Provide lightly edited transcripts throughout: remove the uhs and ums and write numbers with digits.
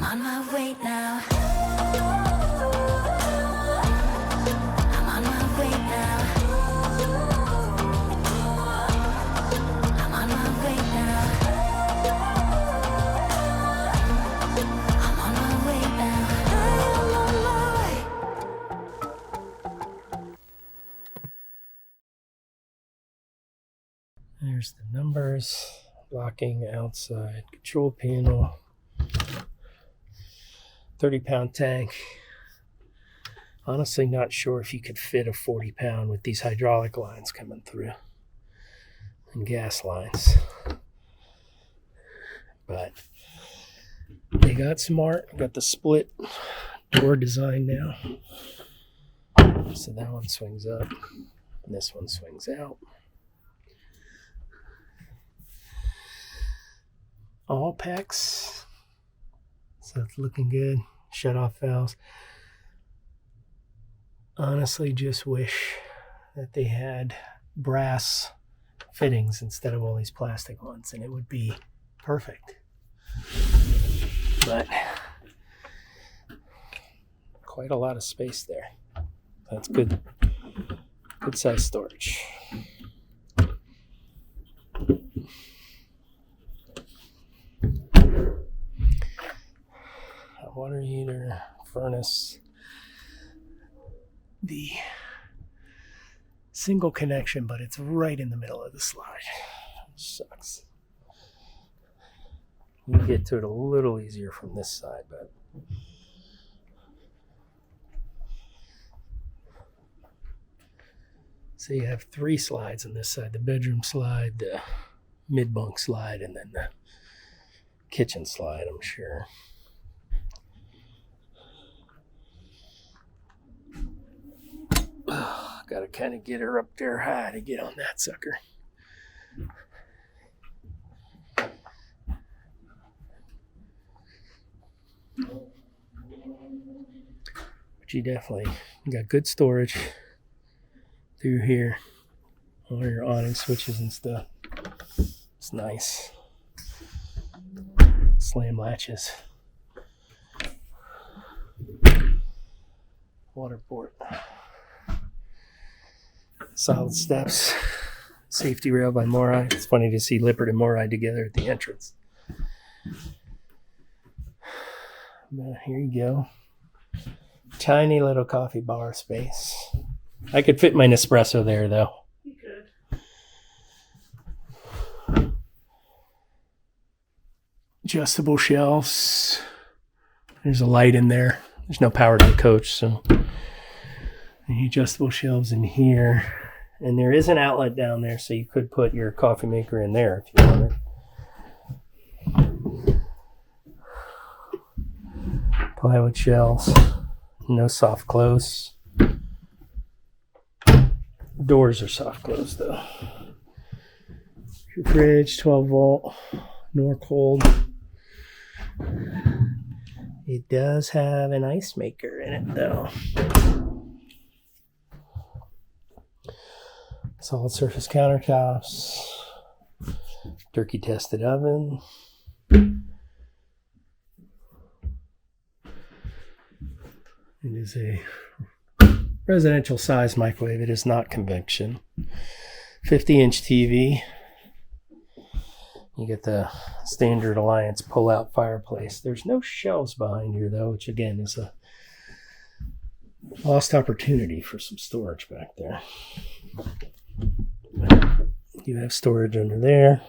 on my way now. I'm on my way now. I'm on my way now. I'm on my way now. I'm on my way. There's the numbers, locking outside control panel, 30-pound tank. Honestly, not sure if you could fit a 40-pound with these hydraulic lines coming through and gas lines. But they got smart, got the split door design now. So that one swings up and this one swings out. All PEX, so it's looking good. Shut off valves. Honestly, just wish that they had brass fittings instead of all these plastic ones, and it would be perfect. But quite a lot of space there. That's good. Good size storage. Water heater, furnace. The single connection, but it's right in the middle of the slide. Sucks. You can get to it a little easier from this side, but so you have 3 slides on this side: the bedroom slide, the mid-bunk slide, and then the kitchen slide, I'm sure. Oh, gotta kind of get her up there high to get on that sucker. But you definitely got good storage through here. All your awning switches and stuff. It's nice. Slam latches. Water port. Solid steps. Safety rail by Morai. It's funny to see Lippert and Morai together at the entrance. But here you go. Tiny little coffee bar space. I could fit my Nespresso there, though. You could. Adjustable shelves. There's a light in there. There's no power to the coach, so the adjustable shelves in here. And there is an outlet down there, so you could put your coffee maker in there if you wanted. Plywood shelves. No soft close. Doors are soft close, though. Your fridge, 12 volt, nor cold. It does have an ice maker in it, though. Solid surface countertops. Turkey tested oven. It is a residential size microwave. It is not convection. 50-inch TV. You get the standard Alliance pull-out fireplace. There's no shelves behind here, though, which again is a lost opportunity for some storage back there. You have storage under there.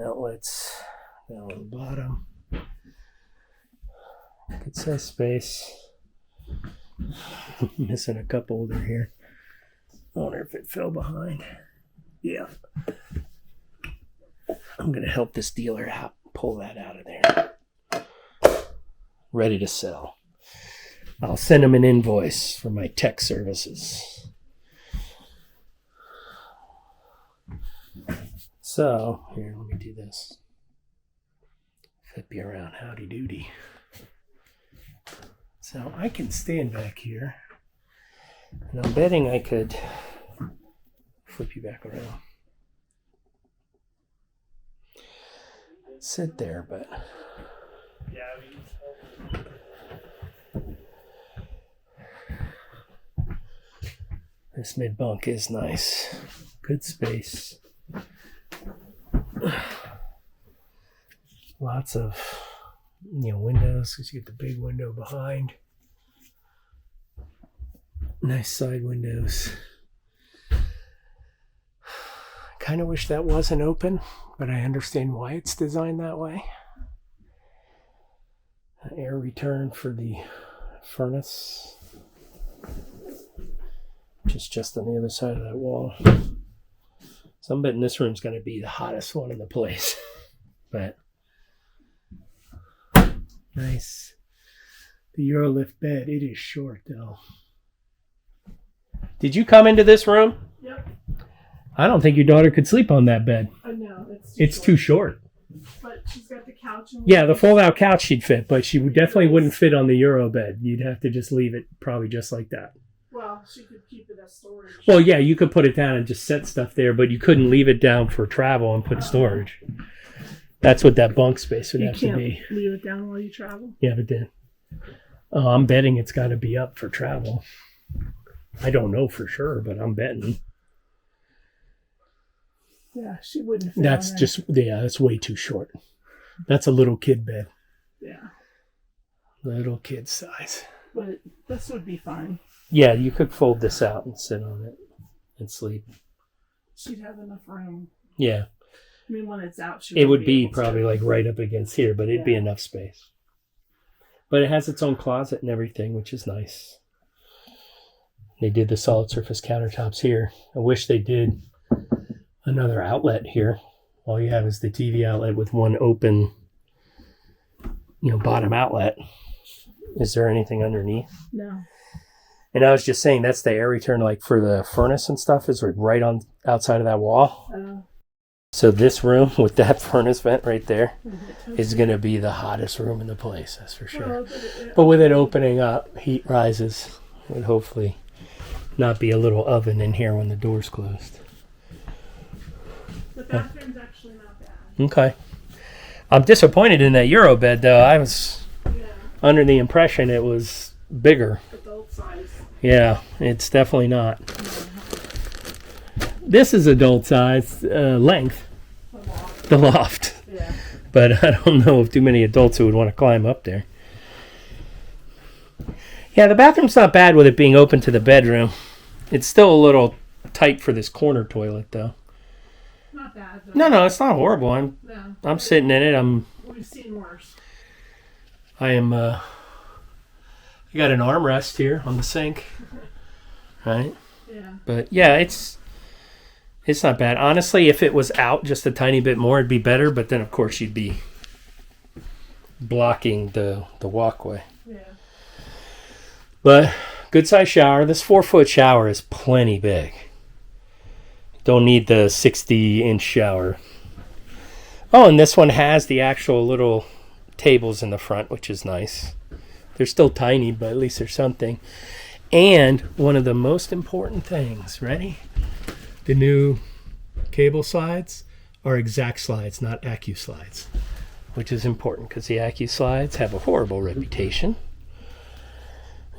Outlets down on the bottom. Good size space. Missing a cup holder here. I wonder if it fell behind. Yeah. I'm going to help this dealer out, pull that out of there. Ready to sell. I'll send him an invoice for my tech services. So, here, let me do this. Flip you around, howdy doody. So I can stand back here, and I'm betting I could flip you back around. Sit there, but This mid bunk is nice. Good space. Lots of windows, because you get the big window behind. Nice side windows. Kind of wish that wasn't open, but I understand why it's designed that way. An air return for the furnace, which is just on the other side of that wall. So I'm betting this room's going to be the hottest one in the place. But nice. The Eurolift bed, it is short though. Did you come into this room? Yep. I don't think your daughter could sleep on that bed. I know, It's too short. But she's got the couch. Yeah, the fold-out couch she'd fit, but she definitely wouldn't fit on the Euro bed. You'd have to just leave it probably just like that. Well, she could keep it as storage. Well, yeah, you could put it down and just set stuff there, but you couldn't leave it down for travel and put storage. That's what that bunk space would have to be. You can't leave it down while you travel? Yeah, but then I'm betting it's got to be up for travel. I don't know for sure, but I'm betting. Yeah, she wouldn't fit That's on there. just, yeah, that's way too short. That's a little kid bed. Yeah. Little kid size. But this would be fine. Yeah, you could fold this out and sit on it and sleep. She'd have enough room. Yeah. I mean, when it's out, It would be probably like right up against here, but it'd be enough space. But it has its own closet and everything, which is nice. They did the solid surface countertops here. I wish they did another outlet here. All you have is the TV outlet with one open, bottom outlet. Is there anything underneath? No. And I was just saying that's the air return, like for the furnace and stuff, is like right on outside of that wall. So this room with that furnace vent right there is going to be the hottest room in the place, that's for sure. But with it opening up, heat rises. It would hopefully not be a little oven in here when the door's closed. The bathroom's actually not bad. Okay. I'm disappointed in that Eurobed, though. I was under the impression it was bigger. Adult size. Yeah, it's definitely not. This is adult size length. The loft. Yeah. But I don't know of too many adults who would want to climb up there. Yeah, the bathroom's not bad with it being open to the bedroom. It's still a little tight for this corner toilet, though. Not bad. Though. No, it's not horrible. I'm sitting in it. We've seen worse. I got an armrest here on the sink. Right? Yeah. But yeah, it's not bad. Honestly, if it was out just a tiny bit more, it'd be better. But then, of course, you'd be blocking the walkway. Yeah. But good size shower. This 4-foot shower is plenty big. Don't need the 60-inch shower. Oh, and this one has the actual little tables in the front, which is nice. They're still tiny, but at least there's something. And one of the most important things, ready? The new cable slides are exact slides, not Accu slides, which is important because the Accu slides have a horrible reputation.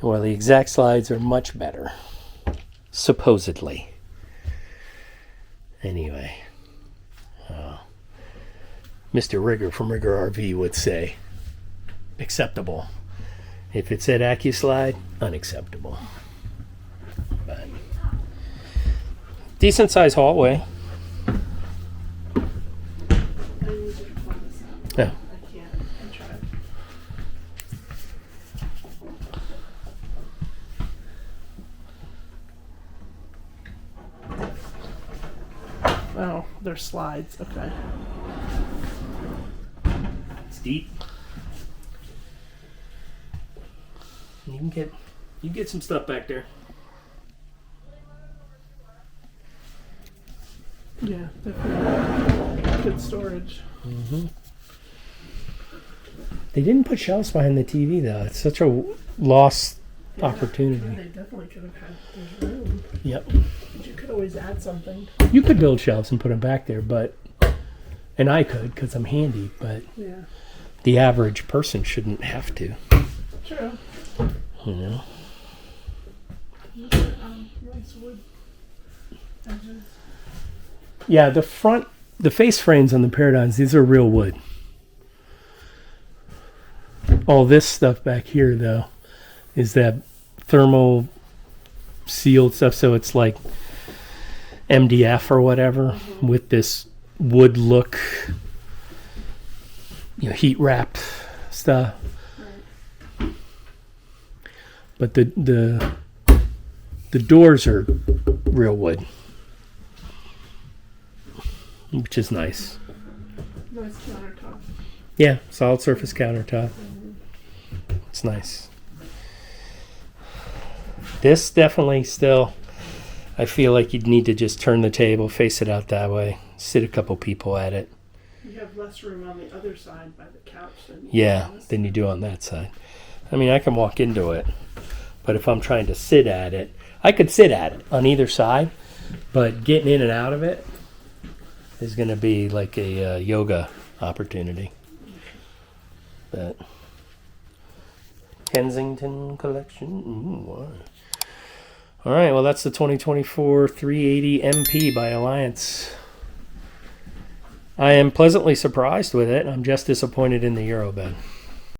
While the exact slides are much better, supposedly. Anyway, Mr. Rigger from Rigger RV would say, acceptable. If it said Accu slide, unacceptable. But decent sized hallway. I need to pull this out. Yeah. I can't. I tried. Oh, they're slides. Okay. It's deep. You can get some stuff back there. Yeah, definitely. Good storage. Mm-hmm. They didn't put shelves behind the TV though. It's such a lost opportunity. They definitely could have had there's room. Yep. But you could always add something. You could build shelves and put them back there, and I could because I'm handy, but Yeah. the average person shouldn't have to, True. you know. Nice wood edges. Yeah, the face frames on the Paradigms, these are real wood. All this stuff back here, though, is that thermal sealed stuff, so it's like MDF or whatever with this wood look, heat wrap stuff. Right. But the doors are real wood, which is nice. Nice countertop. Yeah, solid surface countertop. It's nice. This definitely still, I feel like you'd need to just turn the table, face it out that way, sit a couple people at it. You have less room on the other side by the couch than Than you do on that side. I mean, I can walk into it, but if I'm trying to sit at it, I could sit at it on either side, but getting in and out of it is going to be like a yoga opportunity. But Kensington collection. Ooh, all right, well, that's the 2024 380 MP by Alliance. I am pleasantly surprised with it. I'm just disappointed in the Eurobed.